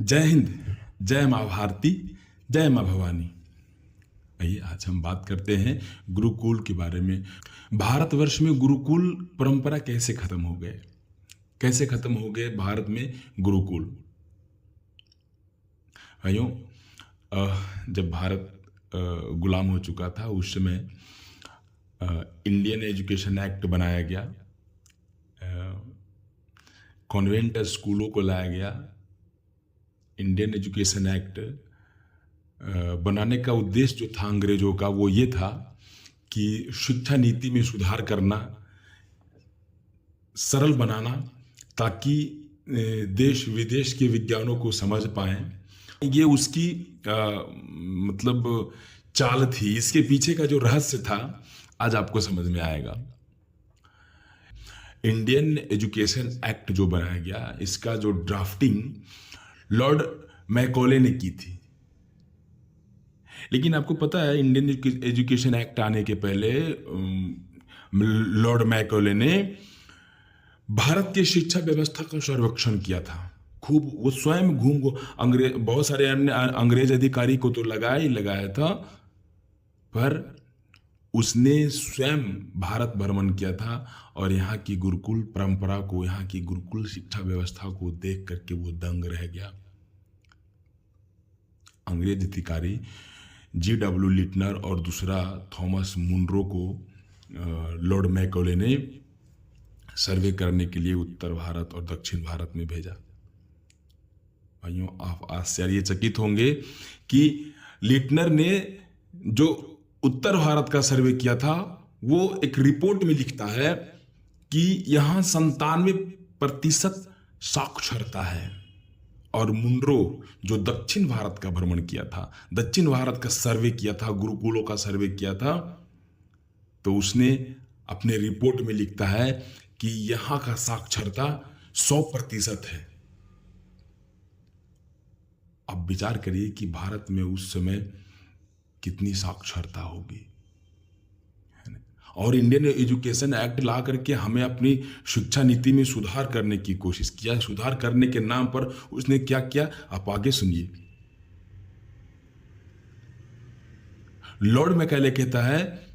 जय हिंद, जय माँ भारती, जय माँ भवानी। आइए आज हम बात करते हैं गुरुकुल के बारे में। भारतवर्ष में गुरुकुल परंपरा कैसे खत्म हो गए, कैसे खत्म हो गए भारत में गुरुकुल। भाइयों, जब भारत गुलाम हो चुका था उस समय इंडियन एजुकेशन एक्ट बनाया गया, कॉन्वेंट स्कूलों को लाया गया। इंडियन एजुकेशन एक्ट बनाने का उद्देश्य जो था अंग्रेजों का वो ये था कि शिक्षा नीति में सुधार करना, सरल बनाना, ताकि देश विदेश के विज्ञानों को समझ पाएं। ये उसकी मतलब चाल थी। इसके पीछे का जो रहस्य था आज आपको समझ में आएगा। इंडियन एजुकेशन एक्ट जो बनाया गया, इसका जो ड्राफ्टिंग लॉर्ड मैकॉले ने की थी। लेकिन आपको पता है इंडियन एजुकेशन एक्ट आने के पहले लॉर्ड मैकॉले ने भारत की शिक्षा व्यवस्था का सर्वेक्षण किया था। खूब वो स्वयं घूम को अंग्रेज, बहुत सारे अन्य अंग्रेज अधिकारी को तो लगाया ही लगाया था, पर उसने स्वयं भारत भ्रमण किया था और यहाँ की गुरुकुल परंपरा को, यहाँ की गुरुकुल शिक्षा व्यवस्था को देख करके वो दंग रह गया। अंग्रेज अधिकारी G.W. लिटनर और दूसरा थॉमस मुनरो को लॉर्ड मैकॉले ने सर्वे करने के लिए उत्तर भारत और दक्षिण भारत में भेजा। भाइयों, आप आश्चर्यचकित होंगे कि लिटनर ने जो उत्तर भारत का सर्वे किया था वो एक रिपोर्ट में लिखता है कि यहाँ 97% साक्षरता है। और मुनरो जो दक्षिण भारत का भ्रमण किया था, दक्षिण भारत का सर्वे किया था, गुरुकुलों का सर्वे किया था, तो उसने अपने रिपोर्ट में लिखता है कि यहां का साक्षरता 100% है। अब विचार करिए कि भारत में उस समय कितनी साक्षरता होगी। और इंडियन एजुकेशन एक्ट ला करके हमें अपनी शिक्षा नीति में सुधार करने की कोशिश किया। सुधार करने के नाम पर उसने क्या किया, आप आगे सुनिए। लॉर्ड मैकॉले कहता है,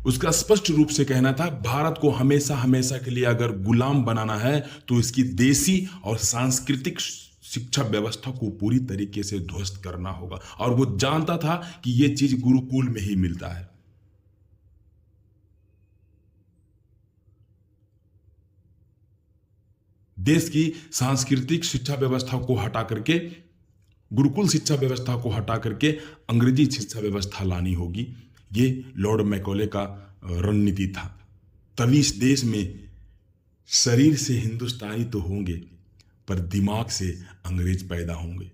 उसका स्पष्ट रूप से कहना था, भारत को हमेशा हमेशा के लिए अगर गुलाम बनाना है तो इसकी देशी और सांस्कृतिक शिक्षा व्यवस्था को पूरी तरीके से ध्वस्त करना होगा। और वो जानता था कि ये चीज गुरुकुल में ही मिलता है। देश की सांस्कृतिक शिक्षा व्यवस्था को हटा करके, गुरुकुल शिक्षा व्यवस्था को हटा करके अंग्रेजी शिक्षा व्यवस्था लानी होगी। ये लॉर्ड मैकॉले का रणनीति था। तभी इस देश में शरीर से हिंदुस्तानी तो होंगे पर दिमाग से अंग्रेज पैदा होंगे।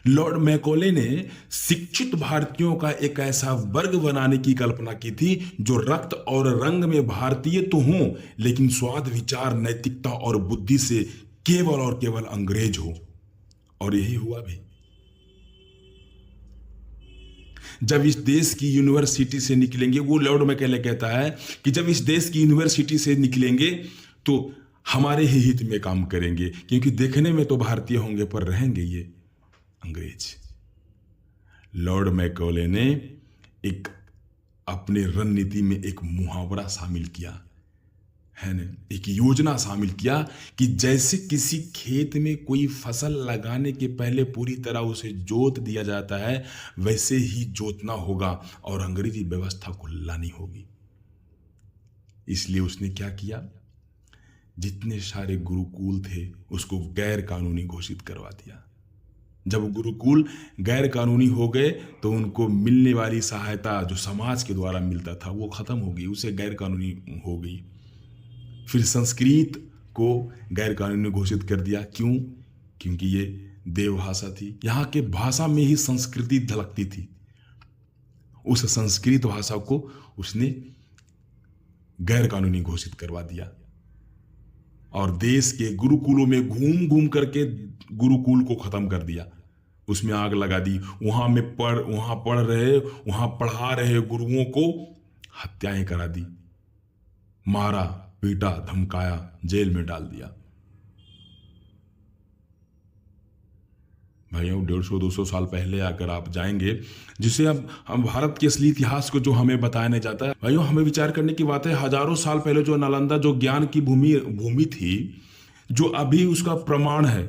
लॉर्ड मैकॉले ने शिक्षित भारतीयों का एक ऐसा वर्ग बनाने की कल्पना की थी जो रक्त और रंग में भारतीय तो हों, लेकिन स्वाद, विचार, नैतिकता और बुद्धि से केवल और केवल अंग्रेज हो। और यही हुआ भी। जब इस देश की यूनिवर्सिटी से निकलेंगे, वो लॉर्ड मैकॉले कहता है कि जब इस देश की यूनिवर्सिटी से निकलेंगे तो हमारे ही हित में काम करेंगे, क्योंकि देखने में तो भारतीय होंगे पर रहेंगे ये अंग्रेज। लॉर्ड मैकॉले ने एक अपने रणनीति में एक मुहावरा शामिल किया है ना, एक योजना शामिल किया कि जैसे किसी खेत में कोई फसल लगाने के पहले पूरी तरह उसे जोत दिया जाता है, वैसे ही जोतना होगा और अंग्रेजी व्यवस्था को लानी होगी। इसलिए उसने क्या किया, जितने सारे गुरुकुल थे उसको गैर कानूनी घोषित करवा दिया। जब गुरुकुल गैर कानूनी हो गए तो उनको मिलने वाली सहायता जो समाज के द्वारा मिलता था वो खत्म हो गई, उसे गैर कानूनी हो गई। फिर संस्कृत को गैर कानूनी घोषित कर दिया। क्यों? क्योंकि ये देवभाषा थी, यहाँ के भाषा में ही संस्कृति झलकती थी। उस संस्कृत भाषा को उसने गैर कानूनी घोषित करवा दिया और देश के गुरुकुलों में घूम घूम करके गुरुकुल को खत्म कर दिया, उसमें आग लगा दी। वहां पढ़ रहे, वहां पढ़ा रहे गुरुओं को हत्याएं करा दी, मारा, पीटा, धमकाया, जेल में डाल दिया। भाइयों 150-200 साल पहले अगर आप जाएंगे, जिसे अब हम भारत के असली इतिहास को जो हमें बताया नहीं जाता है, भाइयों हमें विचार करने की बात है। हजारों साल पहले जो नालंदा जो ज्ञान की भूमि थी, जो अभी उसका प्रमाण है,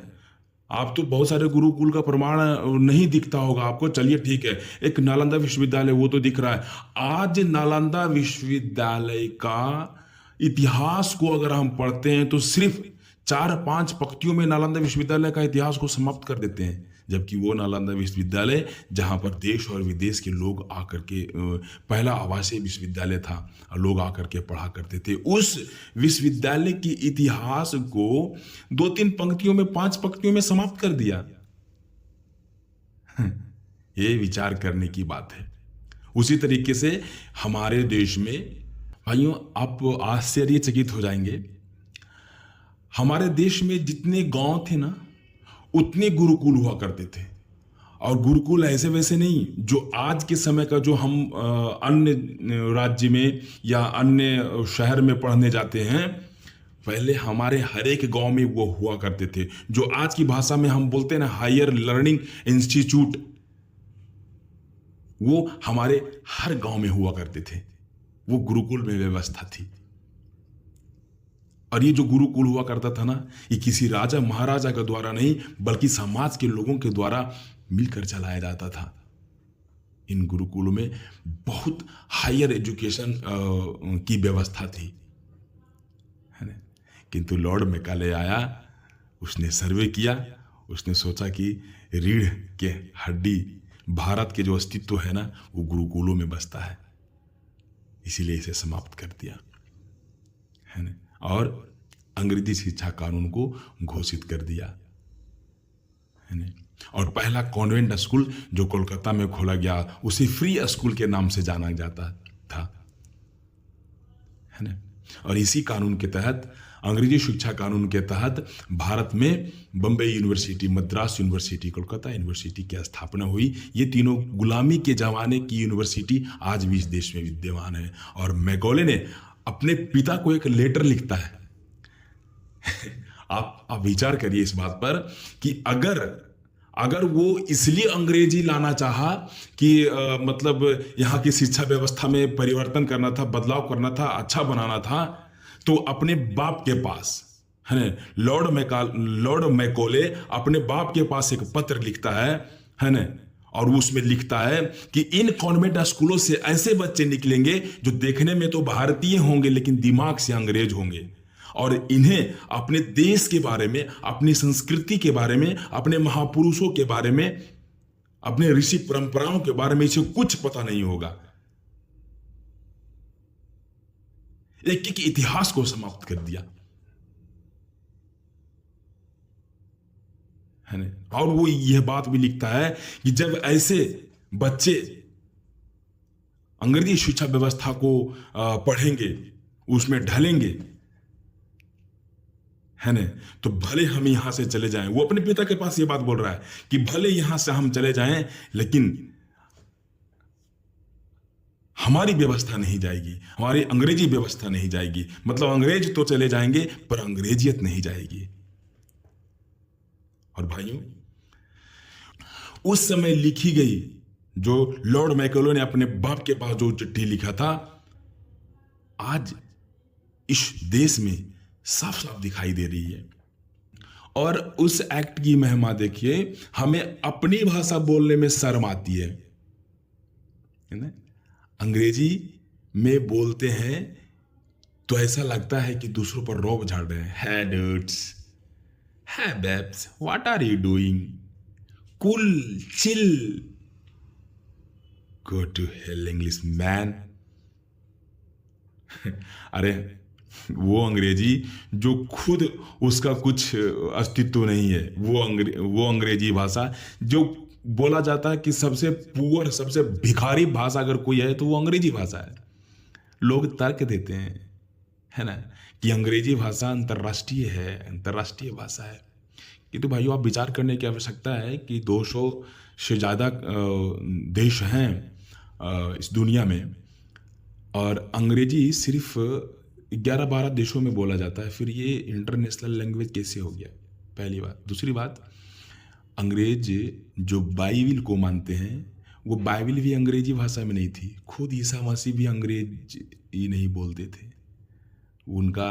आप तो बहुत सारे गुरुकुल का प्रमाण नहीं दिखता होगा आपको, चलिए ठीक है, एक नालंदा विश्वविद्यालय वो तो दिख रहा है। आज नालंदा विश्वविद्यालय का इतिहास को अगर हम पढ़ते हैं तो सिर्फ 4-5 पंक्तियों में नालंदा विश्वविद्यालय का इतिहास को समाप्त कर देते हैं, जबकि वो नालंदा विश्वविद्यालय जहाँ पर देश और विदेश के लोग आकर के पहला आवासीय विश्वविद्यालय था और लोग आकर के पढ़ा करते थे, उस विश्वविद्यालय की इतिहास को 2-3 पंक्तियों में 5 पंक्तियों में समाप्त कर दिया। ये विचार करने की बात है। उसी तरीके से हमारे देश में भाइयों आप आश्चर्यचकित हो जाएंगे, हमारे देश में जितने गांव थे ना उतने गुरुकुल हुआ करते थे। और गुरुकुल ऐसे वैसे नहीं जो आज के समय का जो हम अन्य राज्य में या अन्य शहर में पढ़ने जाते हैं, पहले हमारे हर एक गांव में वो हुआ करते थे, जो आज की भाषा में हम बोलते हैं ना हायर लर्निंग इंस्टीट्यूट, वो हमारे हर गांव में हुआ करते थे। वो गुरुकुल में व्यवस्था थी। और ये जो गुरुकुल हुआ करता था ना, ये किसी राजा महाराजा के द्वारा नहीं बल्कि समाज के लोगों के द्वारा मिलकर चलाया जाता था। इन गुरुकुलों में बहुत हायर एजुकेशन की व्यवस्था थी, है ना। किंतु लॉर्ड मैकाले आया, उसने सर्वे किया, उसने सोचा कि रीढ़ के हड्डी भारत के जो अस्तित्व है ना वो गुरुकुलों में बसता है, इसीलिए इसे समाप्त कर दिया, है ना। और अंग्रेजी शिक्षा कानून को घोषित कर दिया, है ना। और पहला कॉन्वेंट स्कूल जो कोलकाता में खोला गया उसे फ्री स्कूल के नाम से जाना जाता था, है ना। और इसी कानून के तहत, अंग्रेजी शिक्षा कानून के तहत भारत में Bombay university, Madras university, Kolkata university की स्थापना हुई। ये तीनों गुलामी के जमाने की यूनिवर्सिटी आज भी इस देश में विद्यमान है। और मैकॉले ने अपने पिता को एक लेटर लिखता है। आप विचार करिए इस बात पर कि अगर वो इसलिए अंग्रेजी लाना चाहा कि मतलब यहाँ की शिक्षा व्यवस्था में परिवर्तन करना था, बदलाव करना था, अच्छा बनाना था, तो अपने बाप के पास, है लॉर्ड मैकॉले अपने बाप के पास एक पत्र लिखता है ना। और उसमें लिखता है कि इन कॉन्वेंट स्कूलों से ऐसे बच्चे निकलेंगे जो देखने में तो भारतीय होंगे लेकिन दिमाग से अंग्रेज होंगे, और इन्हें अपने देश के बारे में, अपनी संस्कृति के बारे में, अपने महापुरुषों के बारे में, अपने ऋषि परंपराओं के बारे में इसे कुछ पता नहीं होगा। एक इतिहास को समाप्त कर दिया, है ना। और वो यह बात भी लिखता है कि जब ऐसे बच्चे अंग्रेजी शिक्षा व्यवस्था को पढ़ेंगे, उसमें ढलेंगे, है ना, तो भले हम यहां से चले जाएं। वो अपने पिता के पास ये बात बोल रहा है कि भले यहां से हम चले जाएं लेकिन हमारी व्यवस्था नहीं जाएगी, हमारी अंग्रेजी व्यवस्था नहीं जाएगी। मतलब अंग्रेज तो चले जाएंगे पर अंग्रेजियत नहीं जाएगी। और भाइयों, उस समय लिखी गई जो लॉर्ड मैकॉले ने अपने बाप के पास जो चिट्ठी लिखा था, आज इस देश में साफ साफ दिखाई दे रही है। और उस एक्ट की महिमा देखिए, हमें अपनी भाषा बोलने में शर्म आती है ना। अंग्रेजी में बोलते हैं तो ऐसा लगता है कि दूसरों पर रौब झाड़ रहे हैं। Hey dudes, hey babes, what are you doing, cool, chill, go to hell English man. अरे वो अंग्रेजी जो खुद उसका कुछ अस्तित्व नहीं है, वो अंग्रेजी भाषा जो बोला जाता है कि सबसे पुअर, सबसे भिखारी भाषा अगर कोई है तो वो अंग्रेजी भाषा है। लोग तर्क देते हैं, है ना, कि अंग्रेजी भाषा अंतर्राष्ट्रीय है, अंतर्राष्ट्रीय भाषा है। किंतु भाइयों, आप विचार करने की आवश्यकता है कि 200 से ज़्यादा देश हैं इस दुनिया में, और अंग्रेजी सिर्फ 11-12 देशों में बोला जाता है। फिर ये इंटरनेशनल लैंग्वेज कैसे हो गया? पहली बात। दूसरी बात, अंग्रेज जो बाइबिल को मानते हैं, वो बाइबिल भी अंग्रेजी भाषा में नहीं थी। खुद ईसा मसीह भी अंग्रेज ही नहीं बोलते थे, उनका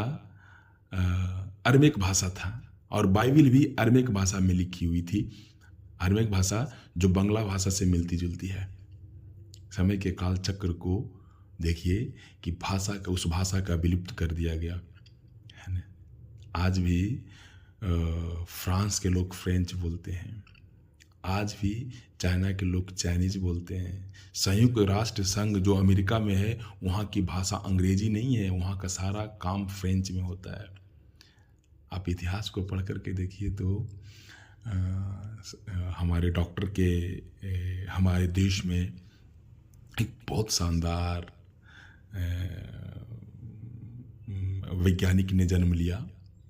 अरमेक भाषा था, और बाइबिल भी अरमेक भाषा में लिखी हुई थी। अरमेक भाषा जो बंगला भाषा से मिलती जुलती है। समय के काल चक्र को देखिए कि भाषा का, उस भाषा का विलुप्त कर दिया गया है ना। आज भी फ्रांस के लोग फ्रेंच बोलते हैं, आज भी चाइना के लोग चाइनीज बोलते हैं। संयुक्त राष्ट्र संघ जो अमेरिका में है, वहाँ की भाषा अंग्रेजी नहीं है, वहाँ का सारा काम फ्रेंच में होता है। आप इतिहास को पढ़ करके देखिए तो हमारे डॉक्टर के हमारे देश में एक बहुत शानदार वैज्ञानिक ने जन्म लिया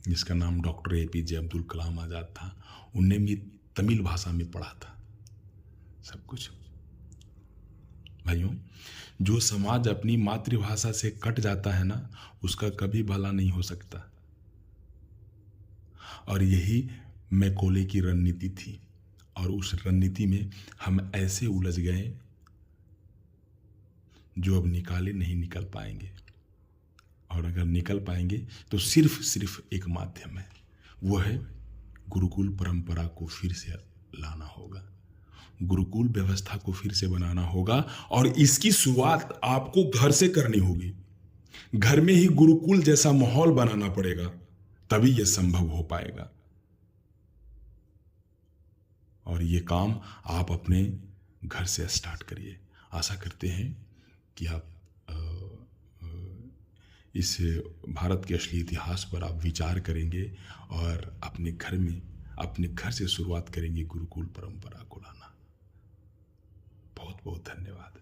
जिसका नाम डॉक्टर APJ अब्दुल कलाम आज़ाद था। उनने भी तमिल भाषा में पढ़ा था सब कुछ। भाइयों, जो समाज अपनी मातृभाषा से कट जाता है ना, उसका कभी भला नहीं हो सकता। और यही मैकोले की रणनीति थी, और उस रणनीति में हम ऐसे उलझ गए जो अब निकाले नहीं निकल पाएंगे। और अगर निकल पाएंगे तो सिर्फ एक माध्यम है, वो है गुरुकुल परंपरा को फिर से लाना होगा, गुरुकुल व्यवस्था को फिर से बनाना होगा। और इसकी शुरुआत आपको घर से करनी होगी। घर में ही गुरुकुल जैसा माहौल बनाना पड़ेगा, तभी यह संभव हो पाएगा। और ये काम आप अपने घर से स्टार्ट करिए। आशा करते हैं कि आप इस भारत के असली इतिहास पर आप विचार करेंगे और अपने घर से शुरुआत करेंगे गुरुकुल परंपरा को लाना। बहुत बहुत धन्यवाद।